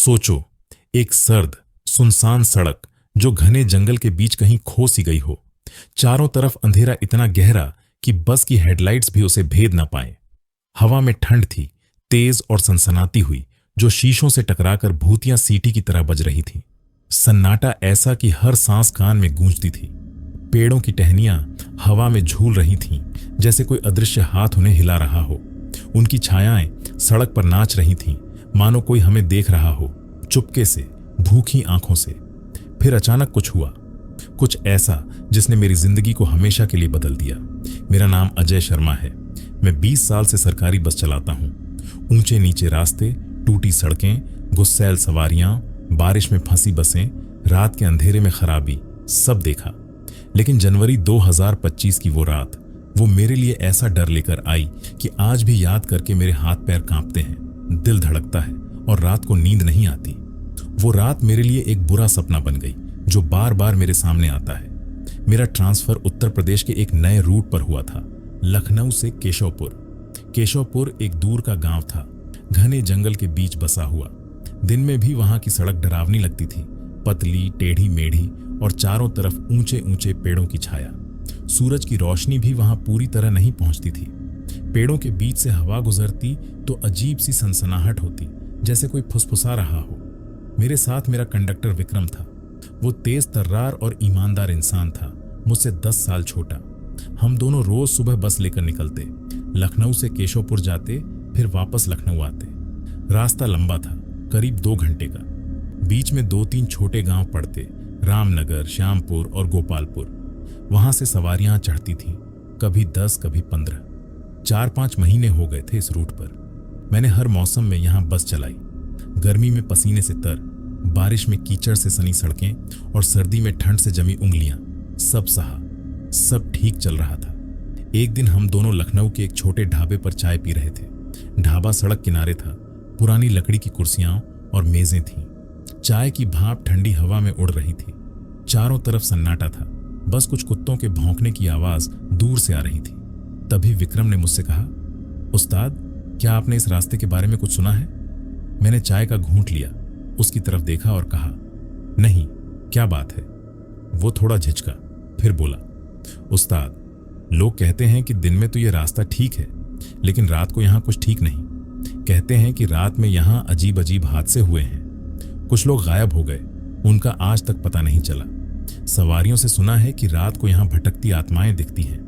सोचो, एक सर्द सुनसान सड़क जो घने जंगल के बीच कहीं खो सी गई हो। चारों तरफ अंधेरा इतना गहरा कि बस की हेडलाइट्स भी उसे भेद ना पाए। हवा में ठंड थी, तेज और सनसनाती हुई, जो शीशों से टकराकर भूतियां सीटी की तरह बज रही थी। सन्नाटा ऐसा कि हर सांस कान में गूंजती थी। पेड़ों की टहनियां हवा में झूल रही थीं, जैसे कोई अदृश्य हाथ उन्हें हिला रहा हो। उनकी छायाएं सड़क पर नाच रही थीं, मानो कोई हमें देख रहा हो, चुपके से, भूखी आंखों से। फिर अचानक कुछ हुआ, कुछ ऐसा जिसने मेरी जिंदगी को हमेशा के लिए बदल दिया। मेरा नाम अजय शर्मा है। मैं 20 साल से सरकारी बस चलाता हूँ। ऊंचे नीचे रास्ते, टूटी सड़कें, गुस्सैल सवारियां, बारिश में फंसी बसें, रात के अंधेरे में खराबी, सब देखा। लेकिन जनवरी 2025 की वो रात, वो मेरे लिए ऐसा डर लेकर आई कि आज भी याद करके मेरे हाथ पैर कांपते हैं, दिल धड़कता है और रात को नींद नहीं आती। वो रात मेरे लिए एक बुरा सपना बन गई जो बार बार मेरे सामने आता है। मेरा ट्रांसफर उत्तर प्रदेश के एक नए रूट पर हुआ था, लखनऊ से केशवपुर। केशवपुर एक दूर का गांव था, घने जंगल के बीच बसा हुआ। दिन में भी वहां की सड़क डरावनी लगती थी, पतली, टेढ़ी मेढ़ी और चारों तरफ ऊंचे ऊंचे पेड़ों की छाया। सूरज की रोशनी भी वहां पूरी तरह नहीं पहुंचती थी। पेड़ों के बीच से हवा गुजरती तो अजीब सी सनसनाहट होती, जैसे कोई फुसफुसा रहा हो। मेरे साथ मेरा कंडक्टर विक्रम था। वो तेज तर्रार और ईमानदार इंसान था, मुझसे 10 साल छोटा। हम दोनों रोज सुबह बस लेकर निकलते, लखनऊ से केशवपुर जाते, फिर वापस लखनऊ आते। रास्ता लंबा था, करीब 2 घंटे का। बीच में 2-3 छोटे गांव पड़ते, रामनगर, श्यामपुर और गोपालपुर। वहां से सवारियां चढ़ती थीं, कभी 10, कभी 15। 4-5 महीने हो गए थे इस रूट पर। मैंने हर मौसम में यहां बस चलाई। गर्मी में पसीने से तर, बारिश में कीचड़ से सनी सड़कें और सर्दी में ठंड से जमी उंगलियां, सब सहा। सब ठीक चल रहा था। एक दिन हम दोनों लखनऊ के एक छोटे ढाबे पर चाय पी रहे थे। ढाबा सड़क किनारे था, पुरानी लकड़ी की कुर्सियां और मेजें थीं। चाय की भाप ठंडी हवा में उड़ रही थी। चारों तरफ सन्नाटा था, बस कुछ कुत्तों के भौंकने की आवाज दूर से आ रही थी। तभी विक्रम ने मुझसे कहा, उस्ताद, क्या आपने इस रास्ते के बारे में कुछ सुना है? मैंने चाय का घूंट लिया, उसकी तरफ देखा और कहा, नहीं, क्या बात है? वो थोड़ा झिझका, फिर बोला, उस्ताद, लोग कहते हैं कि दिन में तो ये रास्ता ठीक है, लेकिन रात को यहाँ कुछ ठीक नहीं। कहते हैं कि रात में यहाँ अजीब अजीब हादसे हुए हैं। कुछ लोग गायब हो गए, उनका आज तक पता नहीं चला। सवारियों से सुना है कि रात को यहाँ भटकती आत्माएं दिखती हैं।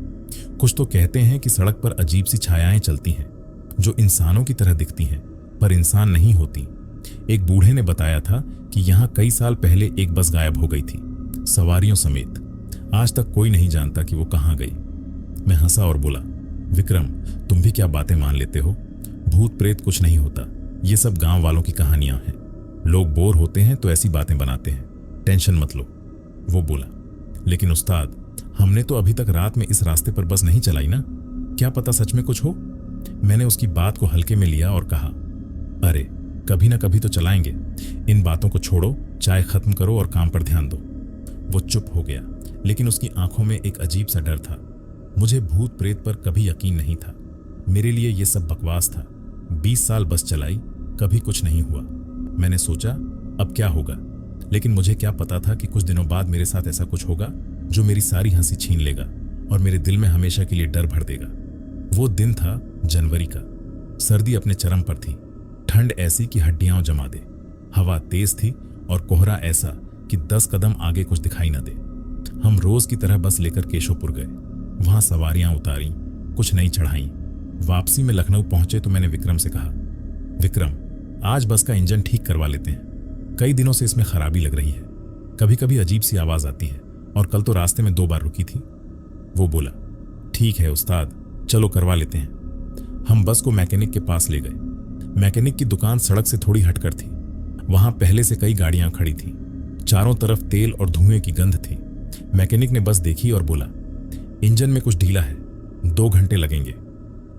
कुछ तो कहते हैं कि सड़क पर अजीब सी छायाएं चलती हैं, जो इंसानों की तरह दिखती हैं, पर इंसान नहीं होती। एक बूढ़े ने बताया था कि यहाँ कई साल पहले एक बस गायब हो गई थी, सवारियों समेत। आज तक कोई नहीं जानता कि वो कहाँ गई। मैं हंसा और बोला, विक्रम, तुम भी क्या बातें मान लेते हो? भूत प्रेत कुछ नहीं होता, ये सब गांव वालों की कहानियां हैं। लोग बोर होते हैं तो ऐसी बातें बनाते हैं, टेंशन मत लो। वो बोला, लेकिन उस्ताद, हमने तो अभी तक रात में इस रास्ते पर बस नहीं चलाई ना, क्या पता सच में कुछ हो? मैंने उसकी बात को हल्के में लिया और कहा, अरे कभी ना कभी तो चलाएंगे, इन बातों को छोड़ो, चाय खत्म करो और काम पर ध्यान दो। वो चुप हो गया, लेकिन उसकी आंखों में एक अजीब सा डर था। मुझे भूत प्रेत पर कभी यकीन नहीं था, मेरे लिए ये सब बकवास था। 20 साल बस चलाई, कभी कुछ नहीं हुआ। मैंने सोचा, अब क्या होगा, लेकिन मुझे क्या पता था कि कुछ दिनों बाद मेरे साथ ऐसा कुछ होगा जो मेरी सारी हंसी छीन लेगा और मेरे दिल में हमेशा के लिए डर भर देगा। वो दिन था जनवरी का। सर्दी अपने चरम पर थी, ठंड ऐसी कि हड्डियां जमा दे। हवा तेज थी और कोहरा ऐसा कि 10 कदम आगे कुछ दिखाई न दे। हम रोज की तरह बस लेकर केशवपुर गए। वहां सवारियां उतारी, कुछ नई चढ़ाई। वापसी में लखनऊ पहुंचे तो मैंने विक्रम से कहा, विक्रम, आज बस का इंजन ठीक करवा लेते हैं। कई दिनों से इसमें खराबी लग रही है, कभी कभी अजीब सी आवाज आती है, और कल तो रास्ते में 2 बार रुकी थी। वो बोला, ठीक है उस्ताद, चलो करवा लेते हैं। हम बस को मैकेनिक के पास ले गए। मैकेनिक की दुकान सड़क से थोड़ी हटकर थी। वहां पहले से कई गाड़ियां खड़ी थीं। चारों तरफ तेल और धुएं की गंध थी। मैकेनिक ने बस देखी और बोला, इंजन में कुछ ढीला है, 2 घंटे लगेंगे।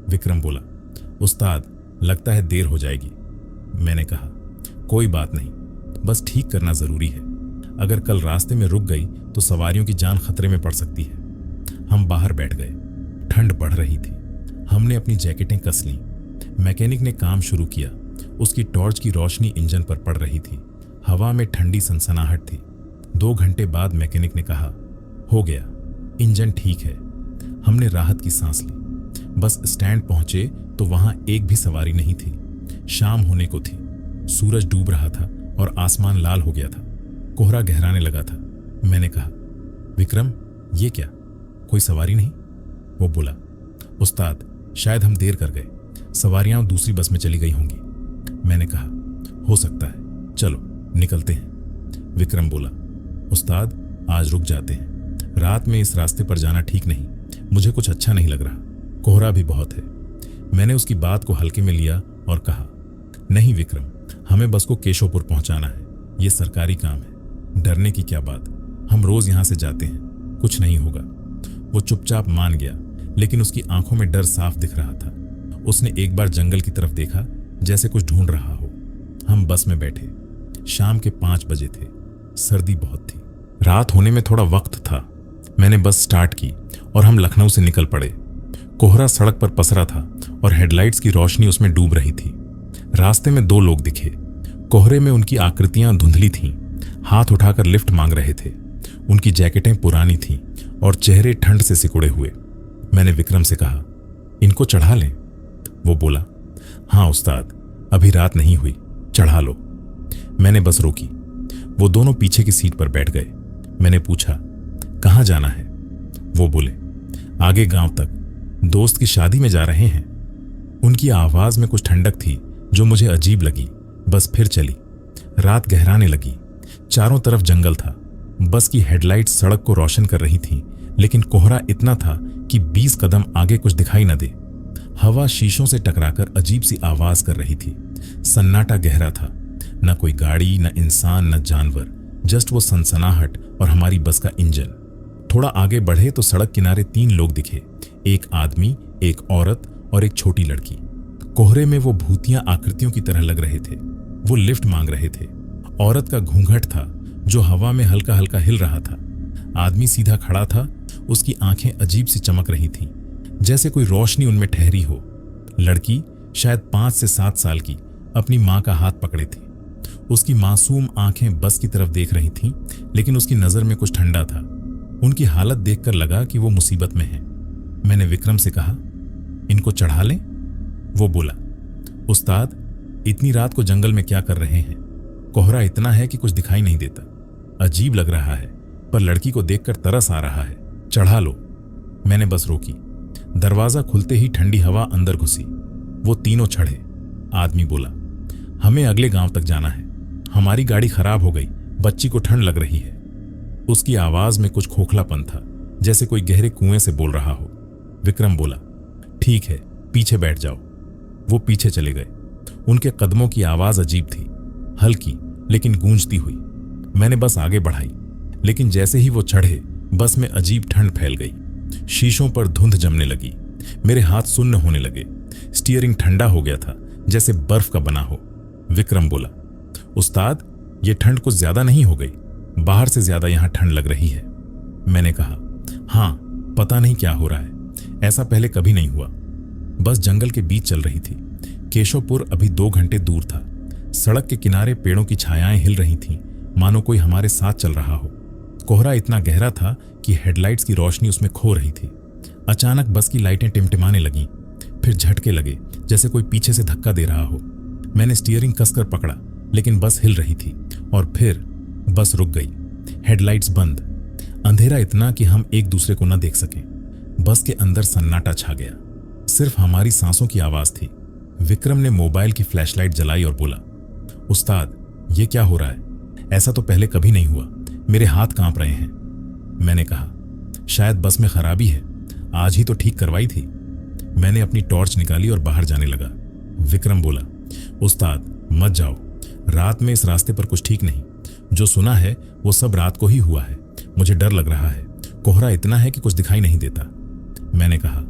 विक्रम बोला, उस्ताद, लगता है देर हो जाएगी। मैंने कहा, कोई बात नहीं, बस ठीक करना जरूरी है। अगर कल रास्ते में रुक गई तो सवारियों की जान खतरे में पड़ सकती है। हम बाहर बैठ गए। ठंड बढ़ रही थी। हमने अपनी जैकेटें कस लीं। मैकेनिक ने काम शुरू किया। उसकी टॉर्च की रोशनी इंजन पर पड़ रही थी। हवा में ठंडी सनसनाहट थी। 2 घंटे बाद मैकेनिक ने कहा, हो गया, इंजन ठीक है। हमने राहत की सांस ली। बस स्टैंड पहुंचे तो वहां एक भी सवारी नहीं थी। शाम होने को थी। सूरज डूब रहा था और आसमान लाल हो गया था। कोहरा गहराने लगा था। मैंने कहा, विक्रम, ये क्या, कोई सवारी नहीं? वो बोला, उस्ताद, शायद हम देर कर गए, सवारियां दूसरी बस में चली गई होंगी। मैंने कहा, हो सकता है, चलो निकलते हैं। विक्रम बोला, उस्ताद, आज रुक जाते हैं। रात में इस रास्ते पर जाना ठीक नहीं, मुझे कुछ अच्छा नहीं लग रहा, कोहरा भी बहुत है। मैंने उसकी बात को हल्के में लिया और कहा, नहीं विक्रम, हमें बस को केशवपुर पहुंचाना है, ये सरकारी काम है, डरने की क्या बात, हम रोज यहां से जाते हैं, कुछ नहीं होगा। वो चुपचाप मान गया, लेकिन उसकी आंखों में डर साफ दिख रहा था। उसने एक बार जंगल की तरफ देखा, जैसे कुछ ढूंढ रहा हो। हम बस में बैठे। शाम के 5 बजे थे। सर्दी बहुत थी। रात होने में थोड़ा वक्त था। मैंने बस स्टार्ट की और हम लखनऊ से निकल पड़े। कोहरा सड़क पर पसरा था और हेडलाइट्स की रोशनी उसमें डूब रही थी। रास्ते में 2 लोग दिखे। कोहरे में उनकी आकृतियां धुंधली थीं, हाथ उठाकर लिफ्ट मांग रहे थे। उनकी जैकेटें पुरानी थीं और चेहरे ठंड से सिकुड़े हुए। मैंने विक्रम से कहा, इनको चढ़ा लें? वो बोला, हाँ उस्ताद, अभी रात नहीं हुई, चढ़ा लो। मैंने बस रोकी। वो दोनों पीछे की सीट पर बैठ गए। मैंने पूछा, कहाँ जाना है? वो बोले, आगे गांव तक, दोस्त की शादी में जा रहे हैं। उनकी आवाज में कुछ ठंडक थी जो मुझे अजीब लगी। बस फिर चली। रात गहराने लगी। चारों तरफ जंगल था। बस की हेडलाइट सड़क को रोशन कर रही थी, लेकिन कोहरा इतना था कि 20 कदम आगे कुछ दिखाई न दे। हवा शीशों से टकराकर अजीब सी आवाज कर रही थी। सन्नाटा गहरा था। न कोई गाड़ी, न इंसान, न जानवर, जस्ट वो सनसनाहट और हमारी बस का इंजन। थोड़ा आगे बढ़े तो सड़क किनारे 3 लोग दिखे, एक आदमी, एक औरत और एक छोटी लड़की। कोहरे में वो भूतियां आकृतियों की तरह लग रहे थे। वो लिफ्ट मांग रहे थे। औरत का घूंघट था जो हवा में हल्का हल्का हिल रहा था। आदमी सीधा खड़ा था। उसकी आंखें अजीब सी चमक रही थीं, जैसे कोई रोशनी उनमें ठहरी हो। लड़की शायद 5 से 7 साल की, अपनी मां का हाथ पकड़े थी। उसकी मासूम आंखें बस की तरफ देख रही थीं, लेकिन उसकी नजर में कुछ ठंडा था। उनकी हालत देखकर लगा कि वो मुसीबत में है। मैंने विक्रम से कहा, इनको चढ़ा लें? वो बोला, उस्ताद, इतनी रात को जंगल में क्या कर रहे हैं? कोहरा इतना है कि कुछ दिखाई नहीं देता। अजीब लग रहा है, पर लड़की को देखकर तरस आ रहा है, चढ़ा लो। मैंने बस रोकी। दरवाजा खुलते ही ठंडी हवा अंदर घुसी। वो तीनों चढ़े। आदमी बोला, हमें अगले गांव तक जाना है, हमारी गाड़ी खराब हो गई, बच्ची को ठंड लग रही है। उसकी आवाज में कुछ खोखलापन था, जैसे कोई गहरे कुएं से बोल रहा हो। विक्रम बोला, ठीक है, पीछे बैठ जाओ। वो पीछे चले गए। उनके कदमों की आवाज अजीब थी, हल्की लेकिन गूंजती हुई। मैंने बस आगे बढ़ाई, लेकिन जैसे ही वो चढ़े, बस में अजीब ठंड फैल गई। शीशों पर धुंध जमने लगी। मेरे हाथ सुन्न होने लगे। स्टीयरिंग ठंडा हो गया था, जैसे बर्फ का बना हो। विक्रम बोला, उस्ताद, ये ठंड कुछ ज्यादा नहीं हो गई? बाहर से ज्यादा यहां ठंड लग रही है। मैंने कहा, हाँ, पता नहीं क्या हो रहा है, ऐसा पहले कभी नहीं हुआ। बस जंगल के बीच चल रही थी। केशवपुर अभी 2 घंटे दूर था। सड़क के किनारे पेड़ों की छायाएं हिल रही थीं, मानो कोई हमारे साथ चल रहा हो। कोहरा इतना गहरा था कि हेडलाइट्स की रोशनी उसमें खो रही थी। अचानक बस की लाइटें टिमटिमाने लगीं, फिर झटके लगे, जैसे कोई पीछे से धक्का दे रहा हो। मैंने स्टीयरिंग कसकर पकड़ा, लेकिन बस हिल रही थी, और फिर बस रुक गई। हेडलाइट्स बंद। अंधेरा इतना कि हम एक दूसरे को न देख सके। बस के अंदर सन्नाटा छा गया। सिर्फ हमारी सांसों की आवाज थी। विक्रम ने मोबाइल की फ्लैशलाइट जलाई और बोला, उस्ताद, ये क्या हो रहा है? ऐसा तो पहले कभी नहीं हुआ, मेरे हाथ कांप रहे हैं। मैंने कहा, शायद बस में खराबी है, आज ही तो ठीक करवाई थी। मैंने अपनी टॉर्च निकाली और बाहर जाने लगा। विक्रम बोला, उस्ताद, मत जाओ, रात में इस रास्ते पर कुछ ठीक नहीं। जो सुना है वो सब रात को ही हुआ है। मुझे डर लग रहा है, कोहरा इतना है कि कुछ दिखाई नहीं देता। मैंने कहा,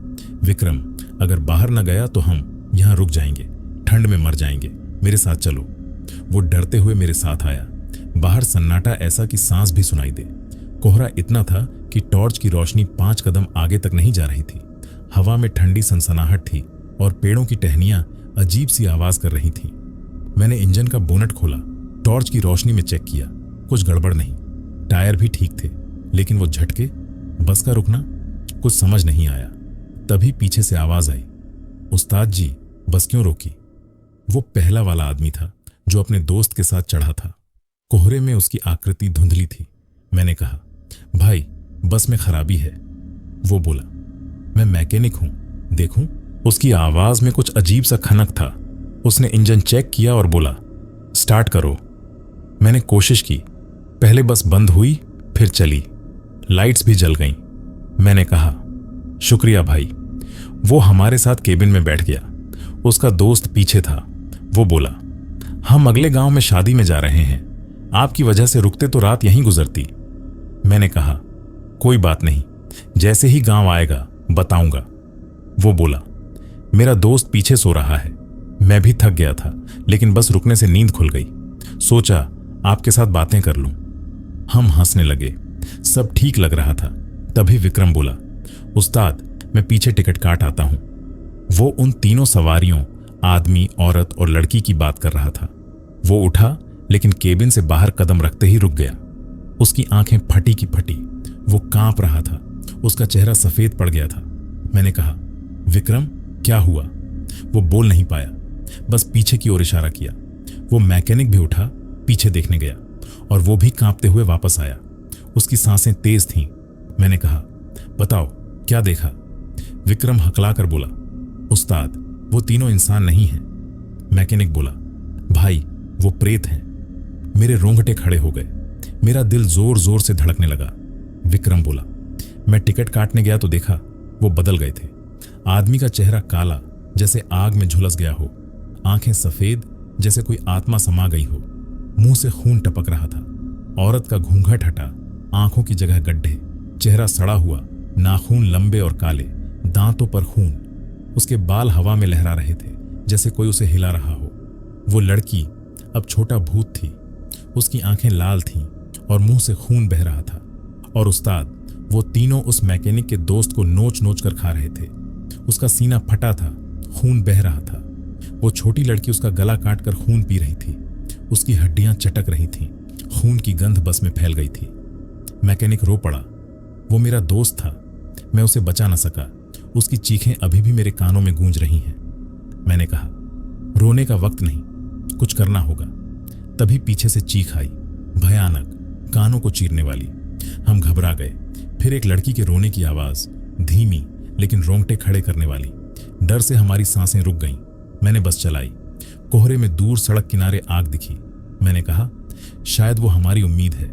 विक्रम, अगर बाहर न गया तो हम यहां रुक जाएंगे, ठंड में मर जाएंगे, मेरे साथ चलो। वो डरते हुए मेरे साथ आया। बाहर सन्नाटा ऐसा कि सांस भी सुनाई दे। कोहरा इतना था कि टॉर्च की रोशनी 5 कदम आगे तक नहीं जा रही थी। हवा में ठंडी सनसनाहट थी और पेड़ों की टहनियां अजीब सी आवाज कर रही थीं। मैंने इंजन का बोनट खोला, टॉर्च की रोशनी में चेक किया। कुछ गड़बड़ नहीं, टायर भी ठीक थे, लेकिन वो झटके, बस का रुकना, कुछ समझ नहीं आया। तभी पीछे से आवाज आई, उस्ताद जी बस क्यों रोकी? वो पहला वाला आदमी था जो अपने दोस्त के साथ चढ़ा था। कोहरे में उसकी आकृति धुंधली थी। मैंने कहा, भाई बस में खराबी है। वो बोला, मैं मैकेनिक हूं, देखूं? उसकी आवाज में कुछ अजीब सा खनक था। उसने इंजन चेक किया और बोला, स्टार्ट करो। मैंने कोशिश की, पहले बस बंद हुई, फिर चली, लाइट्स भी जल गईं। मैंने कहा, शुक्रिया भाई। वो हमारे साथ केबिन में बैठ गया। उसका दोस्त पीछे था। वो बोला, हम अगले गांव में शादी में जा रहे हैं, आपकी वजह से रुकते तो रात यहीं गुजरती। मैंने कहा, कोई बात नहीं, जैसे ही गांव आएगा बताऊंगा। वो बोला, मेरा दोस्त पीछे सो रहा है। मैं भी थक गया था, लेकिन बस रुकने से नींद खुल गई। सोचा आपके साथ बातें कर लूं। हम हंसने लगे, सब ठीक लग रहा था। तभी विक्रम बोला, उस्ताद मैं पीछे टिकट काट आता हूं। वो उन तीनों सवारियों, आदमी, औरत और लड़की की बात कर रहा था। वो उठा, लेकिन केबिन से बाहर कदम रखते ही रुक गया। उसकी आंखें फटी की फटी, वो कांप रहा था, उसका चेहरा सफेद पड़ गया था। मैंने कहा, विक्रम क्या हुआ? वो बोल नहीं पाया, बस पीछे की ओर इशारा किया। वो मैकेनिक भी उठा, पीछे देखने गया और वो भी कांपते हुए वापस आया। उसकी सांसें तेज थीं। मैंने कहा, बताओ क्या देखा? विक्रम हकलाकर बोला, उस्ताद वो तीनों इंसान नहीं हैं। मैकेनिक बोला, भाई वो प्रेत हैं। मेरे रोंगटे खड़े हो गए, मेरा दिल जोर जोर से धड़कने लगा। विक्रम बोला, मैं टिकट काटने गया तो देखा वो बदल गए थे। आदमी का चेहरा काला, जैसे आग में झुलस गया हो, आंखें सफेद, जैसे कोई आत्मा समा गई हो, मुंह से खून टपक रहा था। औरत का घूंघट हटा, आंखों की जगह गड्ढे, चेहरा सड़ा हुआ, नाखून लंबे और काले, दांतों पर खून। उसके बाल हवा में लहरा रहे थे, जैसे कोई उसे हिला रहा हो। वो लड़की अब छोटा भूत थी। उसकी आंखें लाल थीं और मुंह से खून बह रहा था। और उस्ताद वो तीनों उस मैकेनिक के दोस्त को नोच नोच कर खा रहे थे। उसका सीना फटा था, खून बह रहा था। वो छोटी लड़की उसका गला काट कर खून पी रही थी। उसकी हड्डियां चटक रही थीं, खून की गंध बस में फैल गई थी। मैकेनिक रो पड़ा। वो मेरा दोस्त था, मैं उसे बचा न सका। उसकी चीखें अभी भी मेरे कानों में गूंज रही हैं। मैंने कहा, रोने का वक्त नहीं, कुछ करना होगा। तभी पीछे से चीख आई, भयानक, कानों को चीरने वाली। हम घबरा गए। फिर एक लड़की के रोने की आवाज, धीमी लेकिन रोंगटे खड़े करने वाली। डर से हमारी सांसें रुक गईं। मैंने बस चलाई। कोहरे में दूर सड़क किनारे आग दिखी। मैंने कहा, शायद वो हमारी उम्मीद है।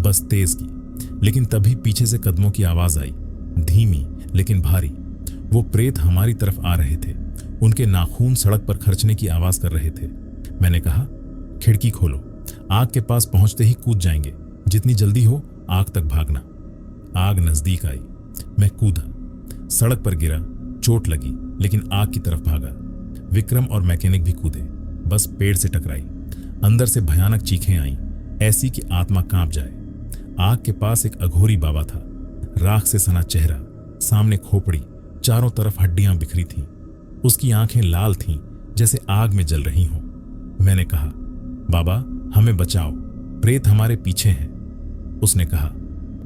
बस तेज की, लेकिन तभी पीछे से कदमों की आवाज आई, धीमी लेकिन भारी। वो प्रेत हमारी तरफ आ रहे थे। उनके नाखून सड़क पर खर्चने की आवाज कर रहे थे। मैंने कहा, खिड़की खोलो, आग के पास पहुंचते ही कूद जाएंगे। जितनी जल्दी हो आग तक भागना। आग नजदीक आई। मैं कूदा, सड़क पर गिरा, चोट लगी, लेकिन आग की तरफ भागा। विक्रम और मैकेनिक भी कूदे। बस पेड़ से टकराई। अंदर से भयानक चीखें आईं, ऐसी कि आत्मा कांप जाए। आग के पास एक अघोरी बाबा था, राख से सना चेहरा, सामने खोपड़ी, चारों तरफ हड्डियां बिखरी थीं। उसकी आंखें लाल थीं, जैसे आग में जल रही हों। मैंने कहा, बाबा हमें बचाओ, प्रेत हमारे पीछे हैं। उसने कहा,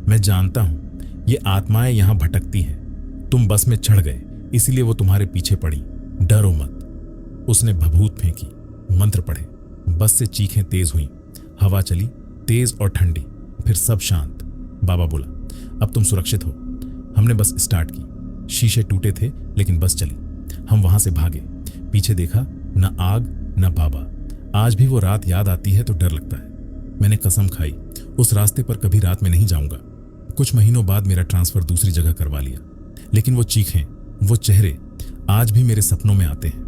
मैं जानता हूं ये आत्माएं यहां भटकती हैं। तुम बस में चढ़ गए, इसीलिए वो तुम्हारे पीछे पड़ी। डरो मत। उसने भभूत फेंकी, मंत्र पढ़े। बस से चीखें तेज हुईं। हवा चली, तेज और ठंडी। फिर सब शांत। बाबा बोला, अब तुम सुरक्षित हो। हमने बस स्टार्ट की। शीशे टूटे थे, लेकिन बस चली। हम वहां से भागे। पीछे देखा, न आग न बाबा। आज भी वो रात याद आती है तो डर लगता है। मैंने कसम खाई, उस रास्ते पर कभी रात में नहीं जाऊंगा। कुछ महीनों बाद मेरा ट्रांसफर दूसरी जगह करवा लिया, लेकिन वो चीखें, वो चेहरे आज भी मेरे सपनों में आते हैं।